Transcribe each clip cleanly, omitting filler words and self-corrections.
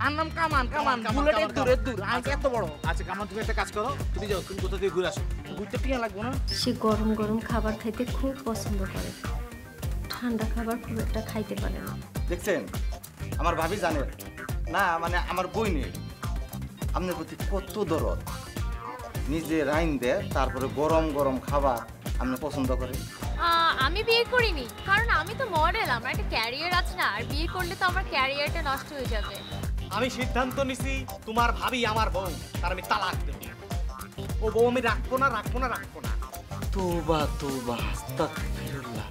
আর নাম কামান কামান বুলেটের দূরে দূর আর এত বড়। আচ্ছা কামান, তুমি একটা কাজ করো, তুমি যাও, তুমি কোথা থেকে ঘুরে আসো। ঘুরতে টিয়া লাগবো না? সে গরম গরম খাবার খাইতে খুব পছন্দ করে, ঠান্ডা খাবার খুব একটা খাইতে পারে না। দেখছেন আমার ভাবি জানে না, মানে আমার বই নেই আপনার প্রতি কত দরদ। নিজে রাইন দেয়, তারপরে গরম গরম খাবার আপনি পছন্দ করে। আমি বিয়ে করিনি, কারণ আমি তো মডেল, আমার একটা ক্যারিয়ার আছে না, আর বিয়ে করলে তো আমার ক্যারিয়ারটা নষ্ট হয়ে যাবে। আমি সিদ্ধান্ত নিছি তোমার ভাবি আমার বউ, তার আমি তালাক দেব। ও বউ আমি রাখবো না রাখবো না রাখবো না। তোবা তোবা আস্তাগফিরুল্লাহ।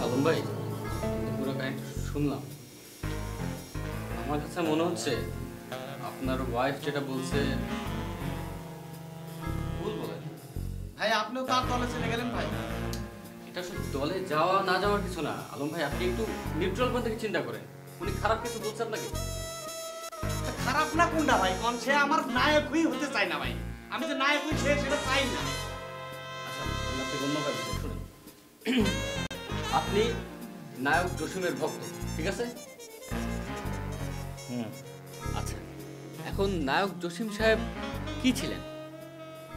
আলম ভাই, পুরো কাহিনী শুনলাম, আমার কাছে মনে হচ্ছে আপনার ওয়াইফ যেটা বলছে ভুল বলে। ভাই আপনিও তার দলে চলে গেলেন ভাই। এটা শুধু দলে যাওয়া না যাওয়ার কিছু না আলম ভাই, আপনি একটু নিউট্রাল পয়েন্ট থেকে চিন্তা করেন। উনি খারাপ কিছু বলছে আপনাকে? খারাপ না কোনটা ভাই, কোন সে আমার নায়কই হতে চায় না ভাই। আমি যে নায়ক হই সেটা চাই না। আচ্ছা আমি আপনাকে অন্য ভাবে বলছি, শুনেন। আপনি নায়ক জসিমের ভক্ত, ঠিক আছে? আচ্ছা, এখন নায়ক জসিম সাহেব কি ছিলেন,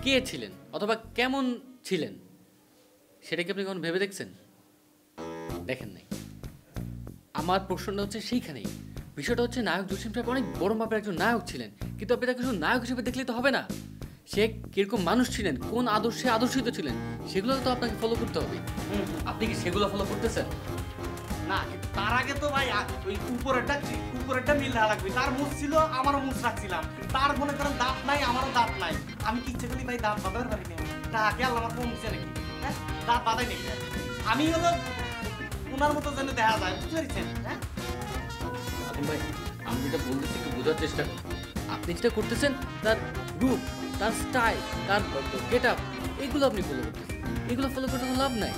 কে ছিলেন, অথবা কেমন ছিলেন, সেটা কি আপনি কখন ভেবে দেখছেন? দেখেন নাই। আমার প্রশ্নটা হচ্ছে সেইখানেই। বিষয়টা হচ্ছে নায়ক জসিম সাহেব অনেক বড় মাপের একজন নায়ক ছিলেন, কিন্তু আপনি তাকে শুধু নায়ক হিসেবে দেখলেই তো হবে না। সে কিরকম মানুষ ছিলেন, কোন আদর্শে আদর্শিত ছিলেন, সেগুলো তো আপনাকে ফলো করতে হবে। আপনি কি সেগুলো ফলো করতেছেন? না, কিন্তু তার আগে তো ভাই ওই উপরেরটা মিল না লাগবে। তার মুখ ছিল, আমারও মুখ রাখছিলাম। তার মনে করেন দাঁত নাই, আমারও দাঁত নাই। আমি কি ইচ্ছে করি ভাই দাঁত বাঁধাতে পারি না? টাকে আল্লাহ আমার কোন মুখে নাকি, হ্যাঁ দাঁত বাঁধাই নাকি? আমি হলো ওনার মতো যেন দেখা যায়, বুঝতে পেরেছেন? হ্যাঁ ভাই, আমি যেটা বলতেছি একটু বোঝার চেষ্টা করুন। আপনি যেটা করতেছেন, তার রূপ, তার স্টাইল, তার গেট আপ, এগুলো আপনি ফলো করতেছেন। এগুলো ফলো করতে লাভ নাই।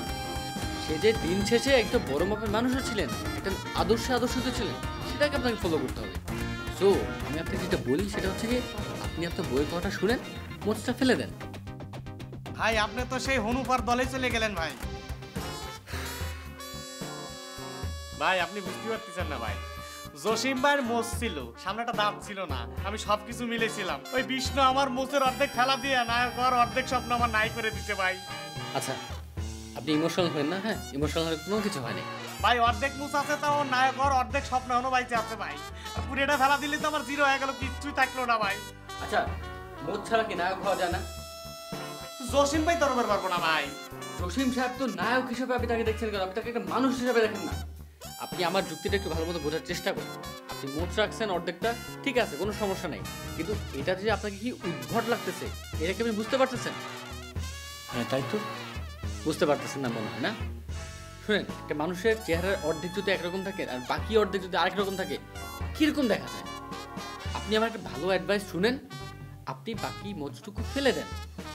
সে যে দিন শেষে একটা বড় মাপের মানুষও ছিলেন, একটা আদর্শিত ছিলেন, সেটাকে আপনাকে ফলো করতে হবে। সো আমি আপনাকে যেটা বলি সেটা হচ্ছে কি, আপনি আপনার বইয়ের কথাটা শুনেন, মোচটা ফেলে দেন। ভাই আপনি তো সেই হনুপার দলে চলে গেলেন ভাই। ভাই আপনি বুঝতে পারতেছেন না ভাই, জসিম ভাইয়ের মোচ ছিল, সামনে একটা দাঁত ছিল না। আমি সবকিছু মিলেছিলাম। ওই বিষ্ণু আমার মোচের অর্ধেক ফেলা দিয়ে নায়ক হওয়ার অর্ধেক স্বপ্ন আমার নাই করে দিতে ভাই। আচ্ছা আপনি ইমোশনাল হবেন না। হ্যাঁ, ইমোশনাল হলে কোনো কিছু হয়নি ভাই। অর্ধেক মুছ আছে, তাও নায়ক হওয়ার অর্ধেক স্বপ্ন এখনো বাইচে আছে ভাই। আর পুরোটা ফেলা দিলে তো আমার জিরো হয়ে গেল, কিচ্ছুই থাকলো না ভাই। আচ্ছা, মোচ ছাড়া কি নায়ক হওয়া যায় না? জসিম ভাই তরবার পারবো না ভাই। জসিম সাহেব তো নায়ক হিসেবে আপনি তাকে দেখছেন কেন? আপনি তাকে একটা মানুষ হিসেবে দেখেন না। আপনি আমার যুক্তিটা একটু ভালো মতো বোঝার চেষ্টা করুন। আপনি মোচ রাখছেন অর্ধেকটা, ঠিক আছে, কোনো সমস্যা নেই, কিন্তু এটা যে আপনাকে কি উদ্ভট লাগতেছে, এটা কি আপনি বুঝতে পারতেছেন? হ্যাঁ তাই তো। বুঝতে পারতেছেন না মনে হয় না? শুনেন, একটা মানুষের চেহারার অর্ধেক যদি একরকম থাকে আর বাকি অর্ধেক যদি আরেক রকম থাকে, কিরকম দেখা যায়? আপনি আমার একটা ভালো অ্যাডভাইস শুনেন, আপনি বাকি মোচটুকু ফেলে দেন।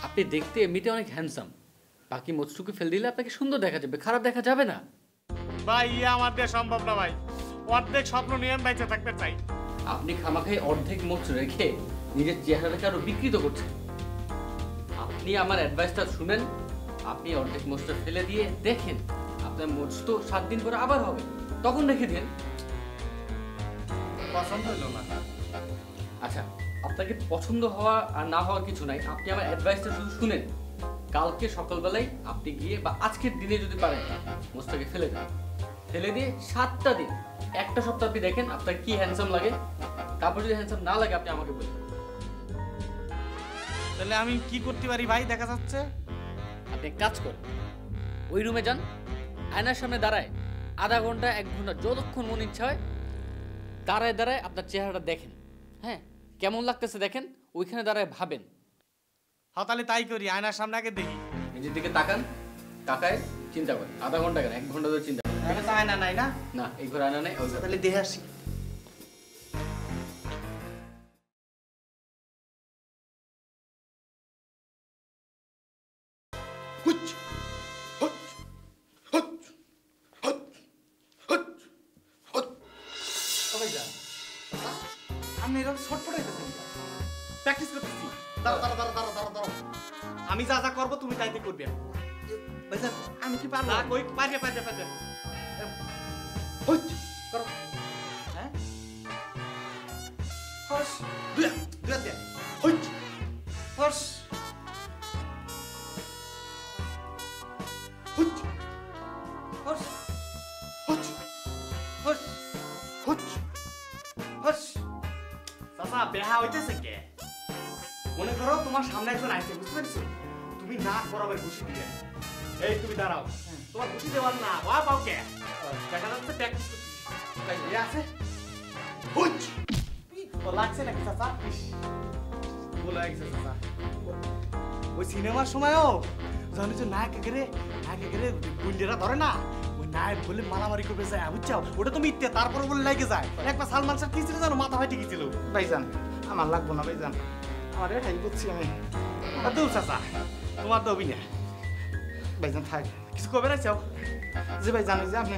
আপনি দেখতে এমনিতে অনেক হ্যান্ডসাম, বাকি মোচটুকু ফেলে দিলে আপনাকে সুন্দর দেখা যাবে, খারাপ দেখা যাবে না। ভাই আমার দিয়ে সম্ভব না ভাই। অর্ধেক স্বপ্ন নিয়ে আমি বাইচে থাকতে চাই। আপনি খামাখাই অর্ধেক মোচ রেখে নিজের চেহারাটাকে আরো বিকৃত করছেন। আপনি আমার অ্যাডভাইসটা শুনেন, আপনি অর্ধেক মোচটা ফেলে দিয়ে দেখেন, আপনার মোচ তো 7 দিন পরে আবার হবে, তখন রেখে দিন। পছন্দ হলো না। আচ্ছা, আপনাকে পছন্দ হওয়া আর না হওয়ার কিছু নাই, আপনি আমার অ্যাডভাইসটা শুধু শুনেন। কালকে সকালবেলায় আপনি গিয়ে বা আজকের দিনে যদি পারেন মোচটাকে ফেলে দেন, ফেলে দিয়ে 7টা দিন, একটা সপ্তাহ আপনি দেখেন আপনার কি হ্যান্ডসাম লাগে। তারপর যদি হ্যান্ডসাম না লাগে আপনি আমাকে বলবেন। তাহলে আমি কি করতে পারি ভাই? দেখা যাচ্ছে আপনি এক কাজ করেন, ওই রুমে যান, আয়নার সামনে দাঁড়ায় আধা ঘন্টা 1 ঘন্টা যতক্ষণ মন ইচ্ছা হয় দাঁড়ায় দাঁড়ায় আপনার চেহারাটা দেখেন। হ্যাঁ, কেমন লাগতেছে দেখেন, ওইখানে দাঁড়ায় ভাবেন। হ্যাঁ তাহলে তাই করি, আয়নার সামনে আগে দেখি। নিজের দিকে তাকান, তাকায় চিন্তা করেন, আধা ঘন্টা কেন 1 ঘন্টা ধরে চিন্তা করেন। আয়না নাই না? না, এই ঘরে আয়না নেই। তাহলে দেখে আসি। ভাইজান আপনি এরকম শর্টফট হইতেছেন প্র্যাকটিস করতেছি দাঁড়াও দাঁড়াও দাঁড়াও দাঁড়াও দাঁড়াও দাঁড়াও আমি যা যা করবো তুমি তাইতে করবে ভাইজান আমি কি পারবো না কই পারবে পারবে পারবে হুচ করো হ্যাঁ হস দুই হাত দে হুচ হস হুচ হস হুচ হস হুচ হস চাচা বেহা হইতেছে কে মনে করো তোমার সামনে একজন আইছে বুঝতে পারছো তুমি না বরাবর ঘুষি দিবে এই তুমি দাঁড়াও তোমার ঘুষি দেওয়ার না ওয়া পাও কে দেখা যাচ্ছে প্র্যাকটিস করতেছি এই আছে হুচ ও লাগছে নাকি চাচা বলে গেছে চাচা ওই সিনেমার সময়ও জানি যে নায়ক এগেরে গুন্ডেরা ধরে না ওই নায়ক বলে মারামারি করবে যায় বুঝছো ওটা তো মিথ্যে তারপরে বলে লাগে যায় একবার সালমান শাহ কি ছিল জানো মাথা ফাটি গেছিল ভাইজান আমার লাগবো না ভাইজান আমার এটাই বুঝছি আমি দূর চাচা তোমার তো অভিনয় ভাইজান থাক কিছু কবে না চাও যে ভাইজান ওই যে আপনি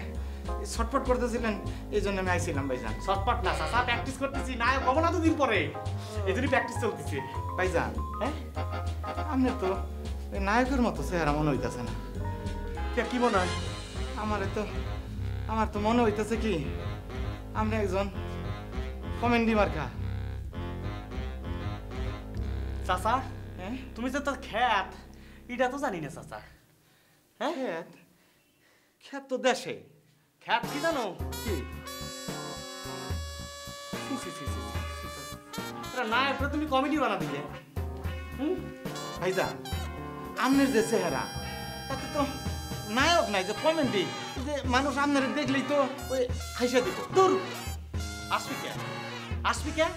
শর্টফট করতেছিলেন এই জন্য আমি আইছিলাম ভাইজান শর্টকাট না চাচা প্র্যাকটিস করতেছি নায়ক হবো না তো দিন পরে এই জন্যই প্র্যাকটিস চলতেছে ভাইজান হ্যাঁ আপনি তো ওই নায়কের মতো চেহারা মনে হইতেছে না কি মনে হয় আমার তো মনে হইতেছে কি আপনি একজন কমেডি মার্কা চাচা হ্যাঁ তুমি যে তোর খ্যাত এটা তো জানি না চাচা হ্যাঁ খ্যাত খ্যাত তো দেশে খ্যাত কি জানো কি নায়ক তুমি কমেডি বানা দিলে হুম ভাইজান আপনার যে চেহারা তাতে তো নায়ক নাই যে কমেডি যে মানুষ আপনার দেখলেই তো ওই হাসা দিব দূর আসবি কে আসবি কে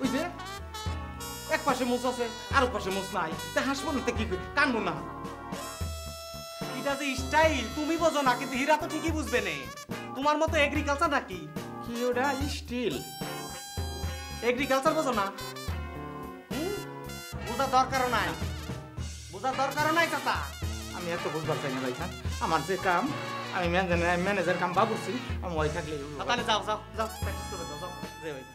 ওই যে এক পাশে মুছ আছে আর এক পাশে মুছ নাই তা হাসবো না তা কি কানবো না এটা যে স্টাইল তুমি বোঝো না কিন্তু হীরা তো ঠিকই বুঝবে নে তোমার মতো এগ্রিকালচার নাকি কি ওটা স্টিল এগ্রিকালচার বোঝো না বোঝার দরকারও নাই বোঝার দরকারও নাই চাচা আমি এত বুঝবার চাই না ভাইজান আমার যে কাম আমি ম্যানেজার কাম বাবুছি আমি ওই থাকলে তাহলে যাও যাও যাও প্র্যাকটিস করে দাও যাও যে ভাই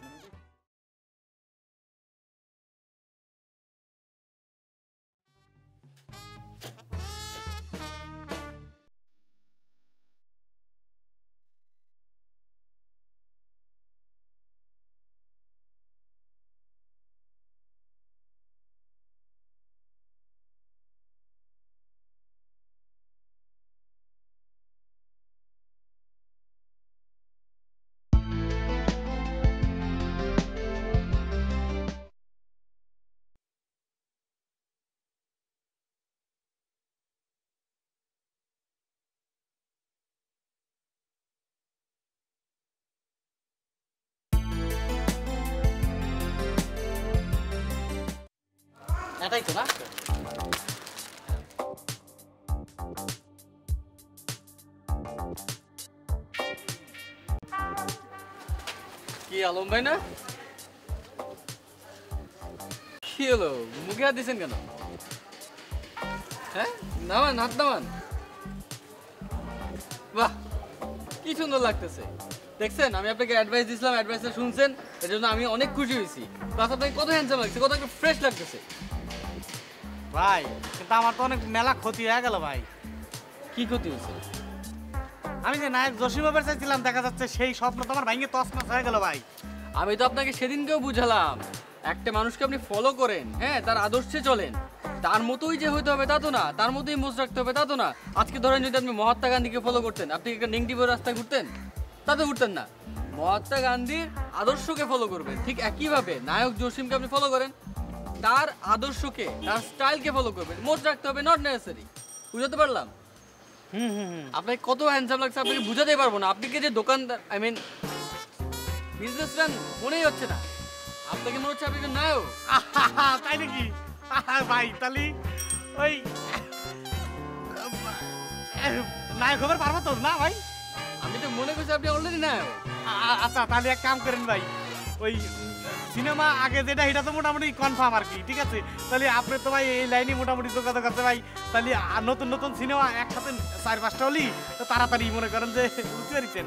এটাই তো না কি আলম ভাই না কি হলো মুখে হাত দিচ্ছেন কেন হ্যাঁ নামান হাত নামান বাহ কি সুন্দর লাগতেছে দেখছেন আমি আপনাকে অ্যাডভাইস দিছিলাম অ্যাডভাইসটা শুনছেন এর জন্য আমি অনেক খুশি হয়েছি প্লাস আপনাকে কত হ্যান্ডসাম লাগছে কত একটা ফ্রেশ লাগতেছে ভাই কিন্তু আমার তো অনেক মেলা ক্ষতি হয়ে গেল ভাই কি ক্ষতি হয়েছে আমি যে নায়ক জসিমের চাইছিলাম দেখা যাচ্ছে সেই স্বপ্ন তো আমার ভাঙে তছনছ হয়ে গেল ভাই আমি তো আপনাকে সেদিনকেও বুঝালাম একটা মানুষকে আপনি ফলো করেন হ্যাঁ তার আদর্শে চলেন তার মতোই যে হইতে হবে তা তো না তার মতোই মোজ রাখতে হবে তা তো না আজকে ধরেন যদি আপনি মহাত্মা গান্ধীকে ফলো করতেন আপনি একটা নেগেটিভ রাস্তায় ঘুরতেন তা তো ঘুরতেন না মহাত্মা গান্ধীর আদর্শকে ফলো করবেন ঠিক একইভাবে নায়ক জসিমকে আপনি ফলো করেন তার আদর্শকে তার স্টাইলকে ফলো করবেন মোজ রাখতে হবে নট নেসেসারি বুঝতে পারলাম আপনাকে কত হ্যান্ডসাম লাগছে আপনাকে বুঝাতেই পারবো না আপনি কি যে দোকানদার আই মিন বিজনেসম্যান মনেই হচ্ছে না আপনাকে মনে হচ্ছে আপনি একজন নায়ক তাই নাকি ভাই তাহলে ওই নায়ক খবর পারবো তো না ভাই আমি তো মনে করছি আপনি অলরেডি নায়ক আচ্ছা তাহলে এক কাম করেন ভাই ওই সিনেমা আগে যেটা এটা তো মোটামুটি কনফার্ম আর কি, ঠিক আছে? তাহলে আপনি তো ভাই এই লাইনে মোটামুটি যোগাযোগ আছে ভাই। তাহলে নতুন নতুন সিনেমা একসাথে 4-5টা হলি তো তাড়াতাড়ি মনে করেন যে বুঝতে পারছেন।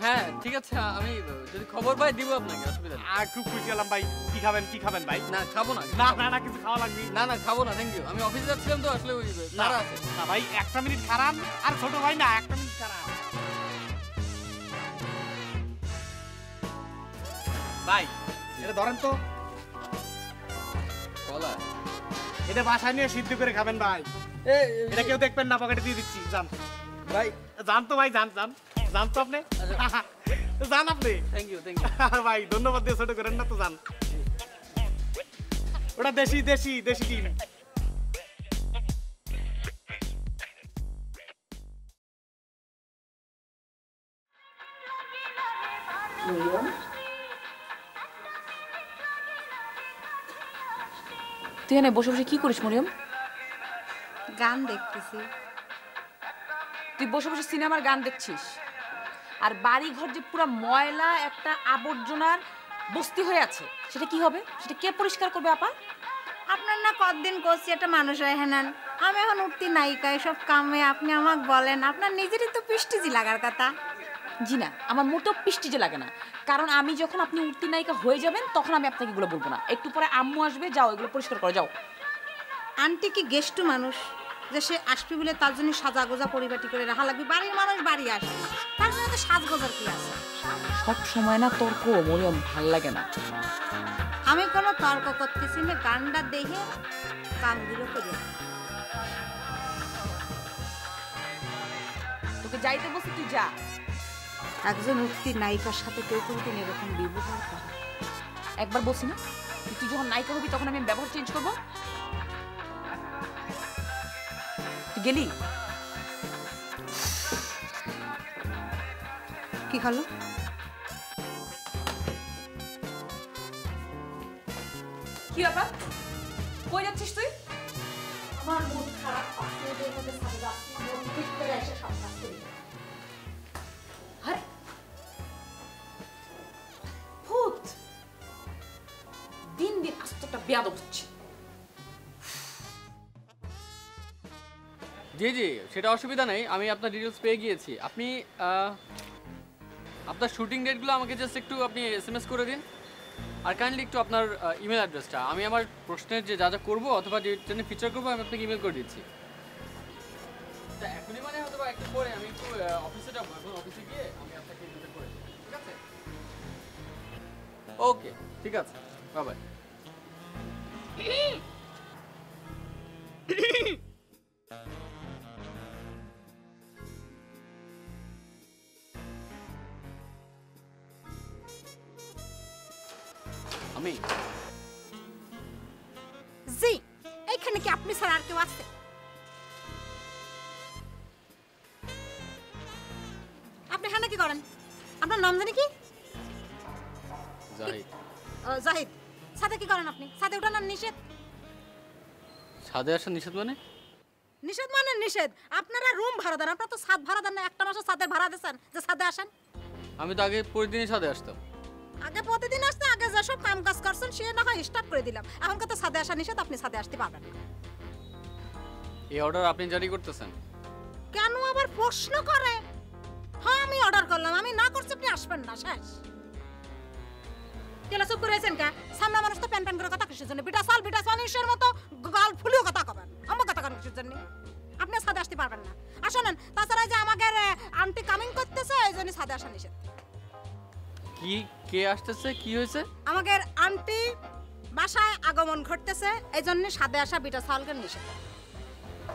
হ্যাঁ ঠিক আছে, আমি যদি খবর পাই দিব আপনাকে, অসুবিধা নেই। আর খুব খুশি হলাম ভাই। কি খাবেন ভাই? না খাবো না, না না না কিছু খাওয়া লাগবে না খাবো না, থ্যাংক ইউ। আমি অফিসে যাচ্ছিলাম তো আসলে ওই তারা আছে না ভাই, 1 মিনিট খারাপ। আর ছোট ভাই না 1 মিনিট খারাপ ভাই। এটা ধরেন তো, কলা। এটা বাসায় নিয়ে সিদ্ধ করে খাবেন ভাই। এটা কেউ দেখবেন না, পকেটে দিয়ে দিচ্ছি। যান ভাই, যান তো ভাই, যান তো আপনি, যান আপনি। থ্যাংক ইউ ভাই ধন্যবাদ দিয়ে ছোট করেন না তো, যান। ওটা দেশি ডিম। তুই এখানে বসে বসে কি করিস মরিয়ম? গান দেখতেছি। তুই বসে বসে সিনেমার গান দেখছিস, আর বাড়ি ঘর যে পুরো ময়লা একটা আবর্জনার বস্তি হয়ে আছে, সেটা কি হবে? সেটা কে পরিষ্কার করবে আপা? আপনার না কতদিন করছি একটা মানুষ হেনান, আমি এখন উঠতি নায়িকা, এসব কামে আপনি আমাকে বলেন? আপনার নিজেরই তো পিষ্টিজি লাগার কথা। জি না, আমার মোটেও পিষ্টিজে লাগে না, কারণ আমি যখন আপনি উঠতি নায়িকা হয়ে যাবেন তখন আমি আপনাকে এগুলো বলবো না। একটু পরে আম্মু আসবে, যাও এগুলো পরিষ্কার করে যাও। আন্টি কি গেস্টু মানুষ যে সে আসবে বলে তার জন্য সাজা গোজা পরিপাটি করে রাখা লাগবে? বাড়ির মানুষ বাড়ি আসে না, তার জন্য তো সাজগোজার কি আছে? সব সময় না তর্ক মরিয়ম, ভাল লাগে না। আমি কোনো তর্ক করতেছি না, গানটা দেখে কামগুলো করি। তোকে যাইতে বলছি, তুই যা। একজন উঠতি নায়িকার সাথে কেউ কোনোদিন এরকম ব্যবহার করে? একবার বলছি না, তুই যখন নায়িকা হবি তখন আমি ব্যবহার চেঞ্জ করবো। তুই গেলি? কি হলো? কি ব্যাপার, কই যাচ্ছিস তুই? আমার মন খারাপ, আরে ভূত, দিন দিন আস্তে একটা বেয়াদব হচ্ছে। জি সেটা অসুবিধা নেই, আমি আপনার ডিটেলস পেয়ে গিয়েছি। আপনি আপনার শুটিং ডেটগুলো আমাকে জাস্ট একটু আপনি SMS করে দিন, আর কাইন্ডলি একটু আপনার ইমেল অ্যাড্রেসটা। আমি আমার প্রশ্নের যে যা করবো অথবা যে জন্য ফিচার করবো আমি আপনাকে ইমেল করে দিচ্ছি। এখনই মানে হয়তো একটু পরে আমি একটু অফিসে যাবো, এখন অফিসে গিয়ে আমি আপনাকে ইমেল করে দিচ্ছি, ঠিক আছে? ওকে ঠিক আছে, বাই বাই। আমি জি, এইখানে কি আপনি ছাড়া আর কেউ আছে? আপনি এখানে কি করেন? আপনার নাম জানি কি? জাহিদ। জাহিদ, ছাদে কি করেন আপনি? ছাদে ওঠার নাম নিষেধ। ছাদে আসা নিষেধ মানে? নিষেধ মানে নিষেধ। আপনারা রুম ভাড়া দেন, আপনারা তো ছাদ ভাড়া দেন না। একটা মাসে ছাদের ভাড়া দিয়েছেন যে ছাদে আসেন। আমি তো আগে প্রতিদিনই ছাদে আসতাম। আগে প্রতিদিন আসতে, আগে যেসব কাম কাজ করছেন সে না হয় স্টপ করে দিলাম। এখন কত ছাদে আসা নিষেধ, আপনি ছাদে আসতে পারবেন না। এই অর্ডার আপনি জারি করতেছেন? কেন আবার প্রশ্ন করে? হ্যাঁ আমি অর্ডার করলাম, আমি না করছি আপনি আসবেন না, শেষ। কেলা চুপ করে আছেন কে? সামনে মানুষ তো প্যান প্যান করে কথা কিসের জন্য? বিটা সাল নিশ্চয়ের মতো গাল ফুলিও কথা কবেন, আমার কথা কেন কিসের জন্য? আপনি ছাদে আসতে পারবেন না। আর শোনেন, তাছাড়া যে আমাদের আন্টি কামিং করতেছে এই জন্য ছাদে আসা নিষেধ। কি কে আসতেছে, কি হয়েছে? আমাদের আন্টি বাসায় আগমন ঘটতেছে এই জন্য ছাদে আসা বিটা সালকে নিষেধ।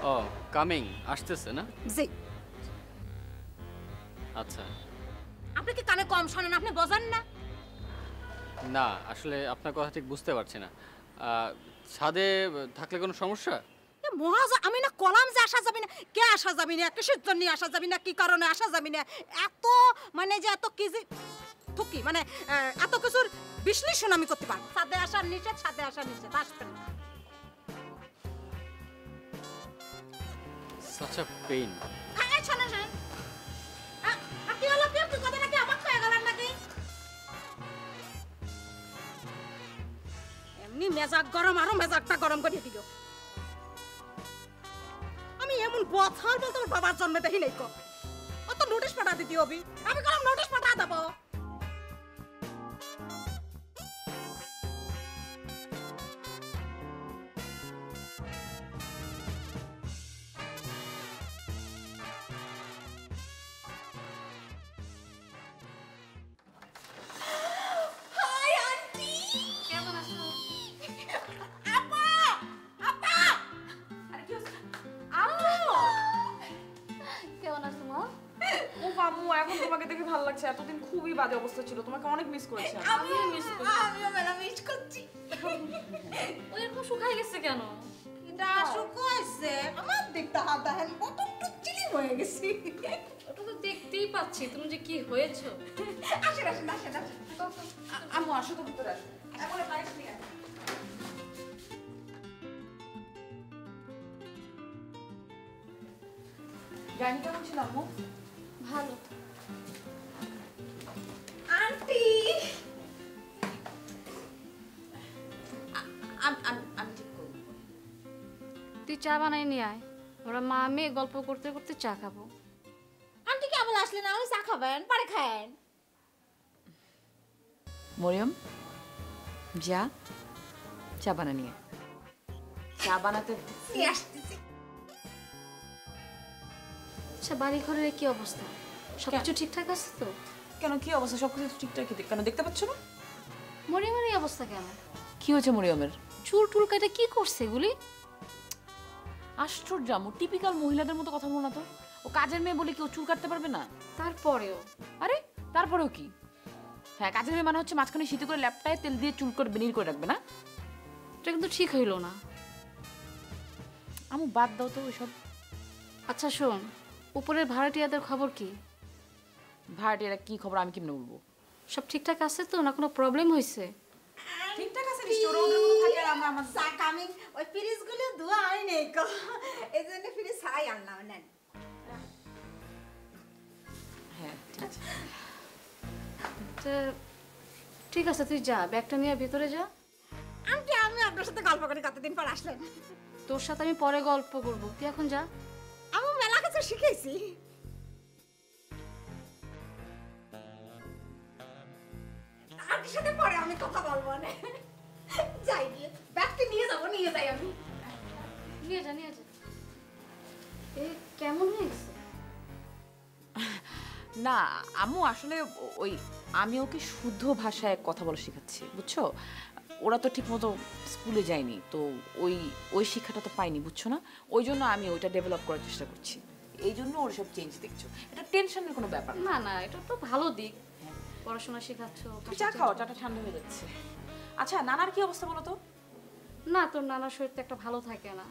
ও কামিং আসতেছে না? জি। আচ্ছা, আপনি কি কানে কম শোনেন? আপনি বোঝেন না? না আসলে আপনার কথা ঠিক বুঝতে পারছি না। ছাদে থাকলে কোনো সমস্যা? মহাজা আমি না কলাম যে আসা যাবে না, কে আসা যাবে না, কিসের জন্য আসা যাবে না, কি কারণে আসা যাবে না, এত মানে যে এত কেজি থুকি মানে এত কিছুর বিশ্লেষণ আমি করতে পারবো। ছাদে আসার নিষেধ, ছাদে আসার নিষেধ, আসবেন না। such a pain. হ্যাঁ শোনেন শোনেন, কি হলো? কি আপনি কথা নাকি আমার খেয়ে গেলেন নাকি? মেজাজ গরম আরো মেজাজটা গরম করে দিল। আমি এমন বছর বলতে আমার বাবার জন্মে দেখি নাই কো। অত নোটিশ পাঠা দিতে হবে। আমি কলম নোটিশ পাঠা দেবো। কেমন আছো মা? ও মামু, এখন তোমাকে দেখে ভালো লাগছে। এতদিন খুবই বাজে অবস্থা ছিল, তোমাকে অনেক মিস করেছি। আমিও মিস করছি। আমিও মেলা মিস করছি। ওই এরকম শুকাই গেছে কেন? এটা শুকাইছে। আমার দেখতে হাত হেন কত টুকচিলি হয়ে গেছি। ওটা তো দেখতেই পাচ্ছি তুমি যে কি হয়েছো। আসেন আসেন আসেন আসেন। আম্মু আসো তো ভিতরে আসো। এখন বাইরে নিয়ে আসো। জানি কেমন ছিল আম্মু? ভালো। আন্টি আমি ঠিক করবো। তুই চা বানাই নিয়ে আয়, ওরা মা মেয়ে গল্প করতে করতে চা খাবো। আন্টি কেবল আসলে না আমি চা খাবেন পরে খায়েন। মরিয়ম, যা চা বানা নিয়ে। চা বানাতে আসতেছি। আচ্ছা, বাড়ি ঘরের কি অবস্থা? সবকিছু ঠিকঠাক আছে তো? কেন, কি অবস্থা? সবকিছু ঠিকঠাক কেন দেখতে পাচ্ছ না? মরিয়মের এই অবস্থা কেন? কি হয়েছে মরিয়মের? চুল টুল কেটে কি করছে এগুলি? আশ্চর্য আম্মু, টিপিক্যাল মহিলাদের মতো কথা বলো না তো। ও কাজের মেয়ে বলে কি ও চুল কাটতে পারবে না? তারপরেও আরে তারপরেও কি? হ্যাঁ, কাজের মেয়ে মানে হচ্ছে মাঝখানে শীতে করে ল্যাপটায় তেল দিয়ে চুল করে বেনির করে রাখবে না? এটা কিন্তু ঠিক হইলো না। আম্মু বাদ দাও তো ওইসব। আচ্ছা শোন, উপরের ভাড়াটিয়াদের খবর কি? ভাড়াটিয়ারা কি খবর আমি কেমনে বলবো? সব ঠিকঠাক আছে তো, না কোনো প্রবলেম হয়েছে? ঠিকঠাক আছে নিশ্চয়, ওরা ওদের মতো থাকে আর আমরা আমাদের। চা কামিং। ওই ফ্রিজগুলো ধোয়া হয় নাই কো। এইজন্য ফ্রিজ ছাই আনলাম নেন। হ্যাঁ ঠিক আছে। তো ঠিক আছে, তুই যা, ব্যাগটা নিয়ে ভিতরে যা। আন্টি আমি আপনার সাথে গল্প করি, কতদিন পর আসলেন। তোর সাথে আমি পরে গল্প করবো, তুই এখন যা। আমি মেলা কিছু শিখেছি। আন্টির সাথে পরে আমি কথা বলবো না। যাই গিয়ে ব্যাগটা নিয়ে যাবো, নিয়ে যাই আমি। নিয়ে যা, নিয়ে যা। এ কেমন হয়ে গেছে? না আম্মু, আসলে ওই আমি ওকে শুদ্ধ ভাষায় কথা বলা শেখাচ্ছি, বুঝছো? ওরা তো ঠিকমতো স্কুলে যায়নি, তো ওই ওই শিক্ষাটা তো পাইনি, বুঝছো না? ওই জন্য আমি ওইটা ডেভেলপ করার চেষ্টা করছি। এই জন্য ওর সব চেঞ্জ দেখছো। এটা টেনশনের কোনো ব্যাপার না। না না, এটা তো ভালো দিক। পড়াশোনা শেখাচ্ছ। তুমি চা খাও, চাটা ঠান্ডা হয়ে যাচ্ছে। আচ্ছা, নানার কি অবস্থা বলো তো? না, তোর নানার শরীর তো একটা ভালো থাকে না।